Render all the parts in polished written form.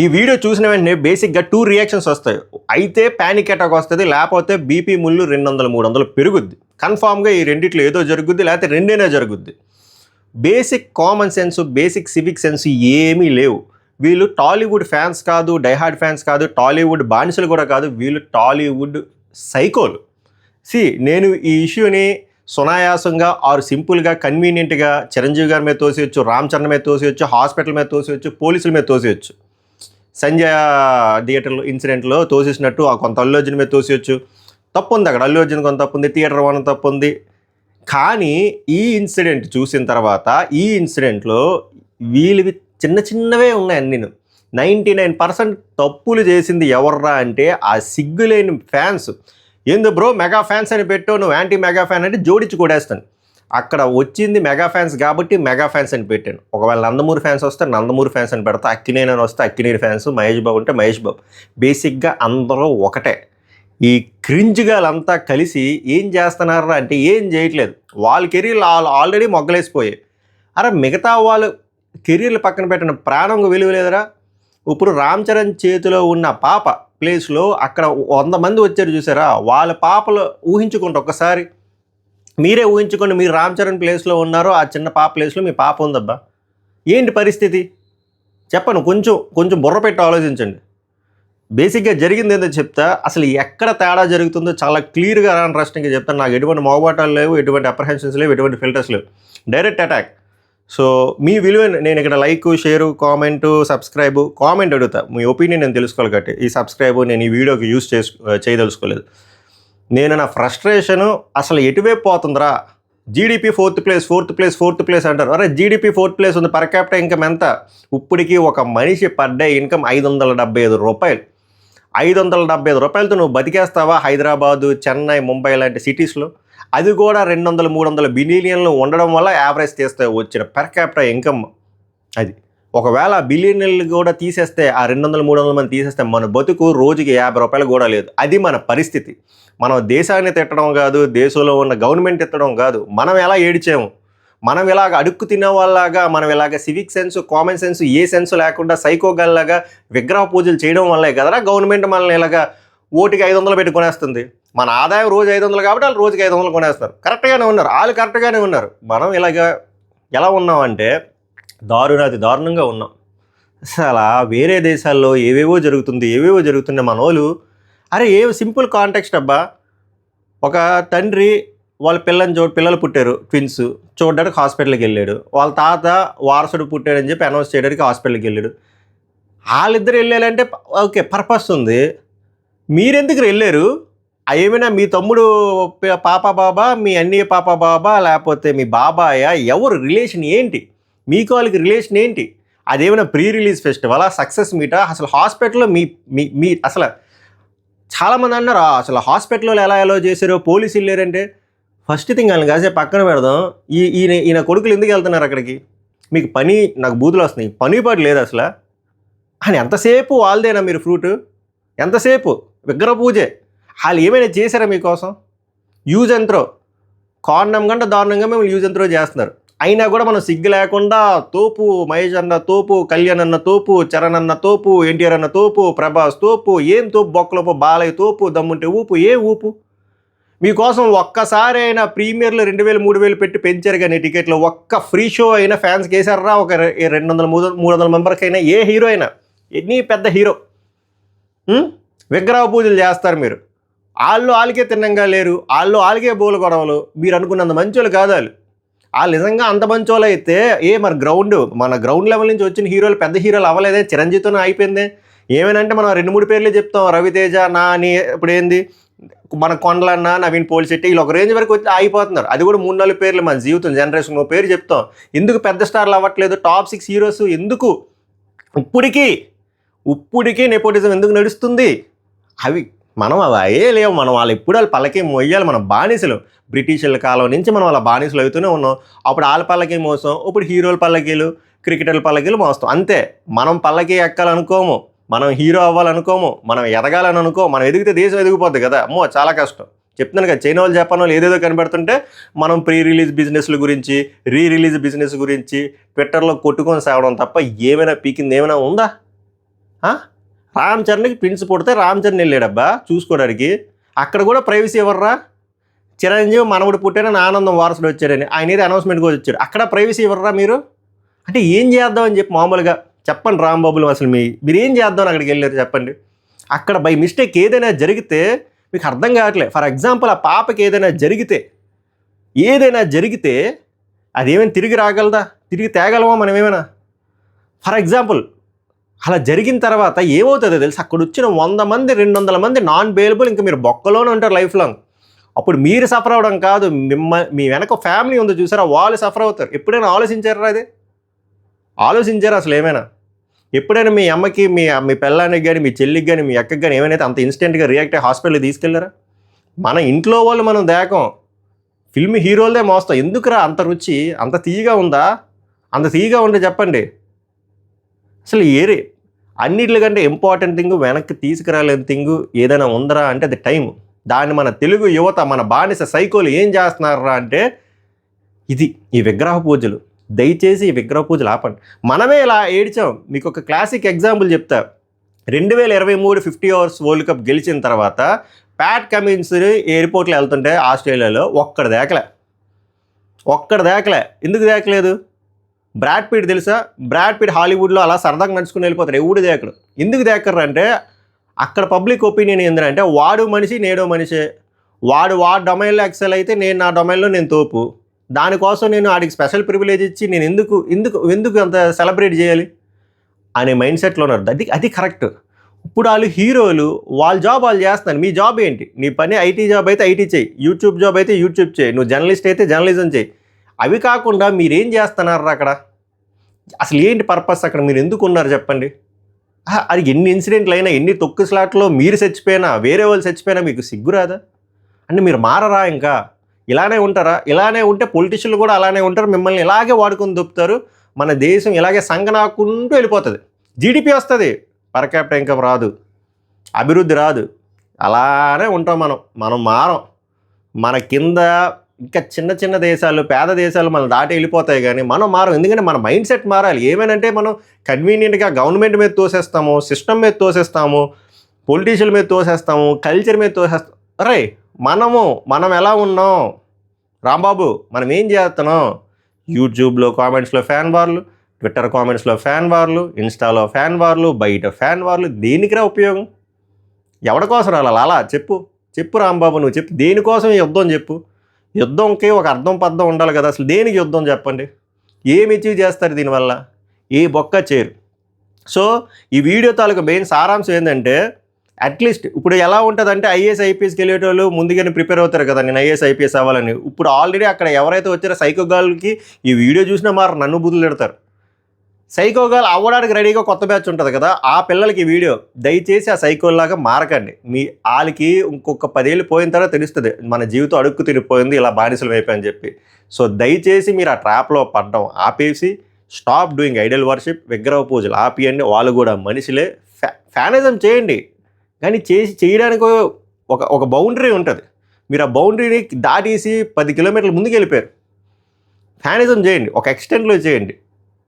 ఈ వీడియో చూసిన వెంటనే బేసిక్గా 2 రియాక్షన్స్ వస్తాయి. అయితే పానిక్ అటాక్ వస్తుంది, లేకపోతే బీపీ ముళ్ళు 200, 300 పెరుగుద్ది. కన్ఫామ్గా ఈ రెండిట్లో ఏదో జరుగుద్ది, లేకపోతే రెండైనా జరుగుద్ది. Basic common sense, basic civic sense ఏమీ లేవు. వీళ్ళు టాలీవుడ్ ఫ్యాన్స్ కాదు, డైహార్డ్ ఫ్యాన్స్ కాదు, టాలీవుడ్ బానిసలు కూడా కాదు, వీళ్ళు టాలీవుడ్ సైకోలు. నేను ఈ ఇష్యూని సునాయాసంగా ఆర్ సింపుల్గా కన్వీనియంట్గా చిరంజీవి గారి మీద తోసేయచ్చు, రామ్ చరణ్ మీద తోసేయచ్చు, హాస్పిటల్ మీద తోసేయచ్చు, పోలీసుల మీద తోసేయచ్చు. సంజయ్ థియేటర్లో ఇన్సిడెంట్లో తోసేసినట్టు ఆ కొంత అల్లు అర్జున్ మీద తోసేయచ్చు. తప్పు ఉంది, అక్కడ అల్లు అర్జున్ కొంత తప్పు ఉంది, థియేటర్ వన్ తప్పు ఉంది. కానీ ఈ ఇన్సిడెంట్ చూసిన తర్వాత ఈ ఇన్సిడెంట్లో వీళ్ళవి చిన్న చిన్నవే ఉన్నాయి అన్నీ. 99% తప్పులు చేసింది ఎవర్రా అంటే ఆ సిగ్గులేని ఫ్యాన్స్. ఏందో బ్రో మెగా ఫ్యాన్స్ అని పెట్టావు, నువ్వు యాంటీ మెగా ఫ్యాన్ అంటే జోడించి కొడేస్తాను. అక్కడ వచ్చింది మెగా ఫ్యాన్స్ కాబట్టి మెగా ఫ్యాన్స్ అని పెట్టాను. ఒకవేళ నందమూరి ఫ్యాన్స్ వస్తే నందమూరి ఫ్యాన్స్ అని పెడతా, అక్కినేని అని వస్తే అక్కినేని ఫ్యాన్స్, మహేష్ బాబు అంటే మహేష్ బాబు. బేసిక్గా అందరూ ఒకటే. ఈ క్రింజ్గాలంతా కలిసి ఏం చేస్తున్నారా అంటే ఏం చేయట్లేదు. వాళ్ళ కెరీర్లు ఆల్రెడీ మొగ్గలేసిపోయాయి. అరే మిగతా వాళ్ళు కెరీర్లు పక్కన పెట్టిన ప్రాణం విలువ లేదురా. ఇప్పుడు రామ్ చరణ్ చేతిలో ఉన్న పాప ప్లేస్లో అక్కడ 100 మంది వచ్చారు చూసారా, వాళ్ళ పాపలు ఊహించుకుంటే ఒక్కసారి మీరే ఊహించుకోండి, మీరు రామ్ చరణ్ ప్లేస్లో ఉన్నారో ఆ చిన్న పాప ప్లేస్లో మీ పాప ఉందబ్బా, ఏంటి పరిస్థితి చెప్పను. కొంచెం బుర్ర పెట్టి ఆలోచించండి. బేసిక్గా జరిగింది ఏంటో చెప్తా, అసలు ఎక్కడ తేడా జరుగుతుందో చాలా క్లియర్గా ఇంట్రెస్టింగ్గా చెప్తాను. నాకు ఎటువంటి మొగబాటాలు లేవు, ఎటువంటి అప్రహెన్షన్స్ లేవు, ఎటువంటి ఫిల్టర్స్ లేవు, డైరెక్ట్ అటాక్. సో మీ విలువ నేను ఇక్కడ లైక్, షేరు, కామెంటు, సబ్స్క్రైబు, కామెంట్ అడుగుతా, మీ ఒపీనియన్ నేను తెలుసుకోవాలి కాబట్టి. ఈ సబ్స్క్రైబు నేను ఈ వీడియోకి యూజ్ చేయదలుచుకోలేదు. నేను నా ఫ్రస్ట్రేషను అసలు ఎటువైపు పోతుందిరా. జీడిపి ఫోర్త్ ప్లేస్ అంటారు. అరే జీడిపి 4th ప్లేస్ ఉంది, పర్ క్యాపిటల్ ఇన్కమ్ ఎంత? ఇప్పటికీ ఒక మనిషి పర్ డే ఇన్కమ్ 575 రూపాయలు. 575 రూపాయలతో నువ్వు బతికేస్తావా హైదరాబాదు, చెన్నై, ముంబై లాంటి సిటీస్లో? అది కూడా 200, 300 బిలియన్లు ఉండడం వల్ల యావరేజ్ చేస్తే వచ్చిన పర్ క్యాపిటల్ ఇన్కమ్ అది. ఒకవేళ బిలియన్లు కూడా తీసేస్తే, ఆ 200, 300 మంది తీసేస్తే మన బతుకు రోజుకి 50 రూపాయలు కూడా లేదు. అది మన పరిస్థితి. మనం దేశాన్ని తిట్టడం కాదు, దేశంలో ఉన్న గవర్నమెంట్ తిట్టడం కాదు, మనం ఎలా ఏడిచాము, మనం ఇలాగ అడుక్కు తినే వాళ్ళలాగా, మనం ఇలాగ civic sense, common sense a sense లేకుండా సైకోగల్లాగా విగ్రహ పూజలు చేయడం వల్లే కదరా గవర్నమెంట్ మనల్ని ఇలాగ ఓటుకి 500 పెట్టి కొనేస్తుంది. మన ఆదాయం రోజు 500 కాబట్టి వాళ్ళు రోజుకి 500 కొనేస్తారు. కరెక్ట్గానే ఉన్నారు, వాళ్ళు కరెక్ట్గానే ఉన్నారు. మనం ఇలాగ ఎలా ఉన్నామంటే దారుణంగా ఉన్నాం. అసలు వేరే దేశాల్లో ఏవేవో జరుగుతుంది మన వాళ్ళు. అరే సింపుల్ కాంటెక్స్ట్ అబ్బా. ఒక తండ్రి వాళ్ళ పిల్లలు పుట్టారు, ట్విన్స్, చూడడానికి హాస్పిటల్కి వెళ్ళాడు. వాళ్ళ తాత వారసుడు పుట్టాడని చెప్పి అనౌన్స్ చేయడానికి హాస్పిటల్కి వెళ్ళాడు. వాళ్ళిద్దరు వెళ్ళాలంటే ఓకే పర్పస్ ఉంది. మీరెందుకు వెళ్ళారు? ఏమైనా మీ తమ్ముడు పాప బాబా, మీ అన్నయ్య పాప బాబా, లేకపోతే మీ బాబాయా? ఎవరు రిలేషన్ ఏంటి? మీకు వాళ్ళకి రిలేషన్ ఏంటి? అదేమైనా ప్రీ రిలీజ్ ఫెస్టివలా, సక్సెస్ మీటా? అసలు హాస్పిటల్లో మీ అసలు చాలామంది అన్నారు అసలు హాస్పిటల్లో ఎలా చేశారో, పోలీసు వెళ్ళారంటే ఫస్ట్ థింగ్ వాళ్ళని కాసేపు పక్కన పెడదాం. ఈయన కొడుకులు ఎందుకు వెళ్తున్నారు అక్కడికి? మీకు పని, నాకు బూతులు వస్తున్నాయి, పని పాటు లేదు అసలు అని. ఎంతసేపు వాళ్ళదేనా మీరు ఫ్రూట్? ఎంతసేపు విగ్రహ పూజే. వాళ్ళు ఏమైనా చేశారా మీకోసం? యూజ్ అండ్ త్రో, కారణం కంటే దారుణంగా మేము యూజ్ అండ్ త్రో చేస్తున్నారు. అయినా కూడా మనం సిగ్గు లేకుండా తోపు, మహేష్ అన్న తోపు, కళ్యాణ్ అన్న తోపు, చరణ్ అన్న తోపు, ఎన్టీఆర్ అన్న తోపు, ప్రభాస్ తోపు, ఏం తోపు బొక్కలోపు, బాలయ్య తోపు, దమ్ముంటే ఊపు, ఏ ఊపు? మీకోసం ఒక్కసారి అయినా ప్రీమియర్లో 2000, 3000 పెట్టి పెంచారు కానీ టికెట్లు, ఒక్క ఫ్రీ షో అయినా ఫ్యాన్స్కి వేసారా? ఒక 200, 300 మెంబర్కి అయినా? ఏ హీరో అయినా, ఎన్ని పెద్ద హీరో విగ్రహ పూజలు చేస్తారు మీరు. వాళ్ళకే తిన్నంగా లేరు, వాళ్ళకే బోలు గొడవలు. మీరు అనుకున్నంత మంచోళ్ళు కాదు వాళ్ళు నిజంగా అంత మంచోళ్ళు అయితే మన గ్రౌండ్ లెవెల్ నుంచి వచ్చిన హీరోలు పెద్ద హీరోలు అవ్వలేదే? చిరంజీవితోనే అయిపోయింది. ఏమేనంటే మనం 2-3 పేర్లే చెప్తాం, రవితేజ, నాని, ఇప్పుడు ఏంది మన కొండలన్న, నవీన్ పోలిశెట్టి, వీళ్ళు ఒక రేంజ్ వరకు వచ్చి అయిపోతున్నారు. అది కూడా 3-4 పేర్లు. మన జీవితం జనరేషన్ పేరు చెప్తాం. ఎందుకు పెద్ద స్టార్లు అవ్వట్లేదు? టాప్ 6 హీరోస్ ఎందుకు ఇప్పటికీ నెపోటిజం ఎందుకు నడుస్తుంది? మనం అవే లేవు. మనం వాళ్ళు పల్లకి మొయ్యాలి. మనం బానిసలు. బ్రిటిషర్ల కాలం నుంచి మనం వాళ్ళ బానిసలు అవుతూనే ఉన్నాం. అప్పుడు వాళ్ళ పల్లకి మోసం, ఇప్పుడు హీరోల పల్లకీలు, క్రికెటర్ల పల్లకీలు మోస్తాం అంతే. మనం పల్లకి ఎక్కాలనుకోము, మనం హీరో అవ్వాలనుకోము, మనం ఎదగాలని అనుకో. మనం ఎదిగితే దేశం ఎదిగిపోద్ది కదా. చాలా కష్టం. చెప్తున్నాను కదా, చైనా వాళ్ళు, జపాన్ వాళ్ళు ఏదేదో కనబడుతుంటే మనం ప్రీ రిలీజ్ బిజినెస్ల గురించి, రిలీజ్ బిజినెస్ గురించి ట్విట్టర్లో కొట్టుకొని సాగడం తప్ప ఏమైనా పీకింది ఏమైనా ఉందా? రామ్ చరణ్కి ట్విన్స్ పుడితే రామ్ చరణ్ వెళ్ళాడబ్బా చూసుకోవడానికి. అక్కడ కూడా ప్రైవసీ ఇవ్వర్రా. చిరంజీవి మనవడు పుట్టాడని ఆనందం వారసుడు వచ్చాడని ఆయన ఏదో అనౌన్స్మెంట్ కూడా వచ్చాడు. అక్కడ ప్రైవసీ ఇవ్వర్రా మీరు. అంటే ఏం చేద్దామని చెప్పి మామూలుగా చెప్పండి రాంబాబులు, అసలు మీరు ఏం చేద్దామని అక్కడికి వెళ్ళారు చెప్పండి. అక్కడ బై మిస్టేక్ ఏదైనా జరిగితే మీకు అర్థం కావట్లేదు. ఫర్ ఎగ్జాంపుల్ ఆ పాపకి ఏదైనా జరిగితే అదేమైనా తిరిగి రాగలదా? తిరిగి తేగలమా మనం ఏమైనా? ఫర్ ఎగ్జాంపుల్ అలా జరిగిన తర్వాత ఏమవుతుందో తెలుసు, అక్కడ వచ్చిన 100 మంది 200 మంది నాన్ బెయిలబుల్, ఇంకా మీరు బొక్కలోనే ఉంటారు లైఫ్ లాంగ్. అప్పుడు మీరు సఫర్ అవ్వడం కాదు, మీ వెనక ఫ్యామిలీ ఉందో చూసారా, వాళ్ళు సఫర్ అవుతారు. ఎప్పుడైనా ఆలోచించారా? అది ఆలోచించారా అసలు ఏమైనా? ఎప్పుడైనా మీ అమ్మకి మీ పెళ్ళానికి కానీ మీ చెల్లికి కానీ మీ అక్కకి కానీ ఏమైనా అంత ఇన్స్టెంట్గా రియాక్ట్ అయ్యి హాస్పిటల్కి తీసుకెళ్లారా? మన ఇంట్లో వాళ్ళు మనం దేకం, ఫిల్మ్ హీరోలదే మోస్తాం. ఎందుకురా అంత రుచి? అంత తీయగా ఉందా? అంత తీయగా ఉంటే చెప్పండి. అసలు అన్నిటికంటే ఇంపార్టెంట్ థింగ్, వెనక్కి తీసుకురాలేని థింగ్ ఏదైనా ఉందరా అంటే అది టైం. దాన్ని మన తెలుగు యువత, మన బానిస సైకోలు ఏం చేస్తున్నారా అంటే ఈ విగ్రహ పూజలు. దయచేసి ఈ విగ్రహ పూజలు ఆపండి. మనమే ఇలా ఏడ్చాం. మీకు ఒక క్లాసిక్ ఎగ్జాంపుల్ చెప్తా. 2023 50 ఓవర్స్ వరల్డ్ కప్ గెలిచిన తర్వాత ప్యాట్ కమిన్స్ ఎయిర్పోర్ట్లో వెళ్తుంటే ఆస్ట్రేలియాలో ఒక్కడు దేకలే. ఎందుకు దేకలేదు? బ్రాడ్ పిట్ తెలుసా? బ్రాడ్ పిట్ హాలీవుడ్లో అలా సరదాగా నడుచుకుని వెళ్ళిపోతారు, ఎవడు దేకడు. ఎందుకు దేకరు అంటే అక్కడ పబ్లిక్ ఒపీనియన్ ఏంటంటే వాడు మనిషి నేడో మనిషే, వాడు డొమైన్లో ఎక్సెల్ అయితే నేను నా డొమైన్లో నేను తోపు, దానికోసం నేను ఆడికి స్పెషల్ ప్రివిలేజ్ ఇచ్చి నేను ఎందుకు అంత సెలబ్రేట్ చేయాలి అనే మైండ్ సెట్లో ఉన్నారు. అది కరెక్ట్. ఇప్పుడు వాళ్ళు హీరోలు వాళ్ళ జాబ్ వాళ్ళు చేస్తున్నారు. మీ జాబ్ ఏంటి? నీ పని ఐటీ జాబ్ అయితే ఐటీ చేయి, యూట్యూబ్ జాబ్ అయితే యూట్యూబ్ చేయి, నువ్వు జర్నలిస్ట్ అయితే జర్నలిజం చేయి. అవి కాకుండా మీరేం చేస్తున్నారు అక్కడ? అసలు ఏంటి పర్పస్? అక్కడ మీరు ఎందుకు ఉన్నారు చెప్పండి. అది ఎన్ని ఇన్సిడెంట్లు అయినా, ఎన్ని తొక్కు స్లాట్లో మీరు చచ్చిపోయినా, వేరే వాళ్ళు చచ్చిపోయినా మీకు సిగ్గురాదా? అంటే మీరు మారరా? ఇంకా ఇలానే ఉంటారా? ఇలానే ఉంటే పొలిటీషియన్లు కూడా అలానే ఉంటారు, మిమ్మల్ని ఇలాగే వాడుకొని దొప్పుతారు. మన దేశం ఇలాగే సంగనాకుంటూ వెళ్ళిపోతుంది. జీడిపి వస్తుంది, పర్ క్యాపిటల్ ఇన్కమ్ రాదు, అభివృద్ధి రాదు. అలానే ఉంటాం మనం మారం. మన కింద ఇంకా చిన్న దేశాలు, పేద దేశాలు మనం దాటి వెళ్ళిపోతాయి, కానీ మనం మారం. ఎందుకంటే మన మైండ్ సెట్ మారాలి. ఏమేనంటే మనం కన్వీనియంట్గా గవర్నమెంట్ మీద తోసేస్తాము, సిస్టమ్ మీద తోసేస్తాము, పొలిటీషియన్ మీద తోసేస్తాము, కల్చర్ మీద తోసేస్తాం. అరే మనం ఎలా ఉన్నాం రాంబాబు? మనం ఏం చేస్తున్నాం? యూట్యూబ్లో కామెంట్స్లో ఫ్యాన్ వార్లు, ట్విట్టర్ కామెంట్స్లో ఫ్యాన్ వార్లు, ఇన్స్టాలో ఫ్యాన్ వార్లు, బయట ఫ్యాన్ వార్లు. దేనికిరా ఉపయోగం? ఎవరి కోసం అలా చెప్పు రాంబాబు, నువ్వు చెప్పు. దేనికోసం ఈ యుద్ధం చెప్పు. యుద్ధంకి ఒక అర్థం పద్ధం ఉండాలి కదా. అసలు దేనికి యుద్ధం చెప్పండి? ఏమి అచీవ్ చేస్తారు దీనివల్ల? ఏ బొక్క చేరు. సో ఈ వీడియో తాలూకు మెయిన్ సారాంశం ఏంటంటే, అట్లీస్ట్ ఇప్పుడు ఎలా ఉంటుందంటే ఐఏఎస్ ఐపీఎస్కి వెళ్ళేటోళ్ళు ముందుగానే ప్రిపేర్ అవుతారు కదా, నేను ఐఏఎస్ ఐపీఎస్ అవ్వాలని. ఇప్పుడు ఆల్రెడీ అక్కడ ఎవరైతే వచ్చారో సైకోగాల్కి ఈ వీడియో చూసినా నన్ను బుద్ధులు పెడతారు. సైకోగాల్ అవ్వడానికి రెడీగా కొత్త బ్యాచ్ ఉంటుంది కదా, ఆ పిల్లలకి వీడియో దయచేసి ఆ సైకోల్లాగా మారకండి. వాళ్ళకి ఇంకొక 10 ఏళ్ళు పోయిన తర్వాత తెలుస్తుంది మన జీవితం అడుక్కు తిరిగిపోయింది, ఇలా బానిసలు అయిపోయని చెప్పి. సో దయచేసి మీరు ఆ ట్రాప్లో పడడం ఆపేసి స్టాప్ డూయింగ్ ఐడల్ వర్షిప్, విగ్రహ పూజలు ఆపియండి. వాళ్ళు కూడా మనుషులే. ఫ్యానిజం చేయండి, కానీ చేయడానికి ఒక బౌండరీ ఉంటుంది. మీరు ఆ బౌండరీని దాటేసి 10 కిలోమీటర్ల ముందుకు వెళ్ళిపోయారు. ఫ్యానిజం చేయండి, ఒక ఎక్స్టెంట్లో చేయండి.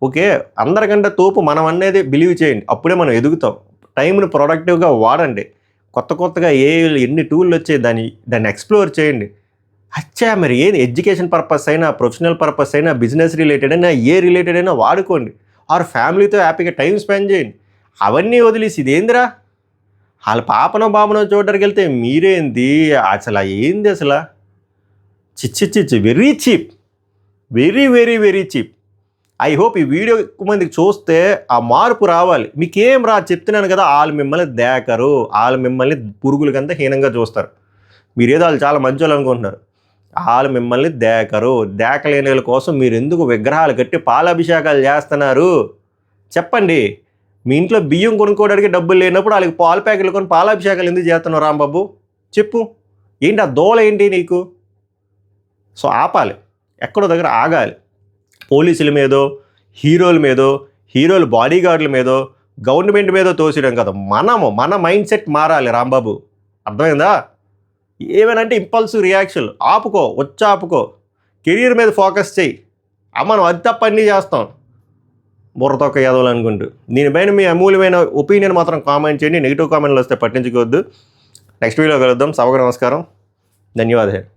ఓకే, అందరికంటే తోపు మనం అనేది బిలీవ్ చేయండి, అప్పుడే మనం ఎదుగుతాం. టైంని ప్రొడక్టివ్గా వాడండి. కొత్తగా ఎన్ని టూళ్ళు వచ్చాయి, దాన్ని ఎక్స్ప్లోర్ చేయండి. మరి ఏది ఎడ్యుకేషన్ పర్పస్ అయినా, ప్రొఫెషనల్ పర్పస్ అయినా, బిజినెస్ రిలేటెడ్ అయినా, రిలేటెడ్ అయినా వాడుకోండి. ఆర్ ఫ్యామిలీతో హ్యాపీగా టైం స్పెండ్ చేయండి. అవన్నీ వదిలేసి ఇదేందిరా వాళ్ళ పాపనో బాబనో చూడడానికి వెళ్తే మీరేంది అసలు? ఏంది అసలు? చిచ్చి very cheap, very cheap. I hope ఈ వీడియో ఎక్కువ మందికి చూస్తే ఆ మార్పు రావాలి. మీకేం చెప్తున్నాను కదా, వాళ్ళు మిమ్మల్ని దేకరు, వాళ్ళు మిమ్మల్ని పురుగులకంతా హీనంగా చూస్తారు. మీరేదో వాళ్ళు చాలా మంచోళ్ళు అనుకుంటున్నారు. వాళ్ళు మిమ్మల్ని దేకలేని వాళ్ళ కోసం మీరు ఎందుకు విగ్రహాలు కట్టి పాలాభిషేకాలు చేస్తున్నారు చెప్పండి. మీ ఇంట్లో బియ్యం కొనుక్కోవడానికి డబ్బులు లేనప్పుడు వాళ్ళకి పాల ప్యాకెట్లు కొని పాలాభిషేకాలు ఎందుకు చేస్తున్నావు రాంబాబు? చెప్పు. ఏంటి ఆ దోల ఏంటి నీకు? సో ఆపాలి, ఎక్కడో దగ్గర ఆగాలి. పోలీసుల మీదో, హీరోల మీదో, హీరోల బాడీగార్డుల మీదో, గవర్నమెంట్ మీదో తోసేయడం కదా. మన మైండ్ సెట్ మారాలి రాంబాబు, అర్థమైందా? ఏమేనంటే ఇంపల్సివ్ రియాక్షన్ ఆపుకో, కెరీర్ మీద ఫోకస్ చేయి. మనం అది తప్ప అన్నీ చేస్తాం. బుర్రతొక్క యాదవులు అనుకుంటూ. దీనిపైన మీ అమూల్యమైన ఒపీనియన్ మాత్రం కామెంట్ చేయండి. నెగిటివ్ కామెంట్లు వస్తే పట్టించుకోవద్దు. నెక్స్ట్ వీడియో కలుద్దాం. సభకు నమస్కారం. ధన్యవాదాలు.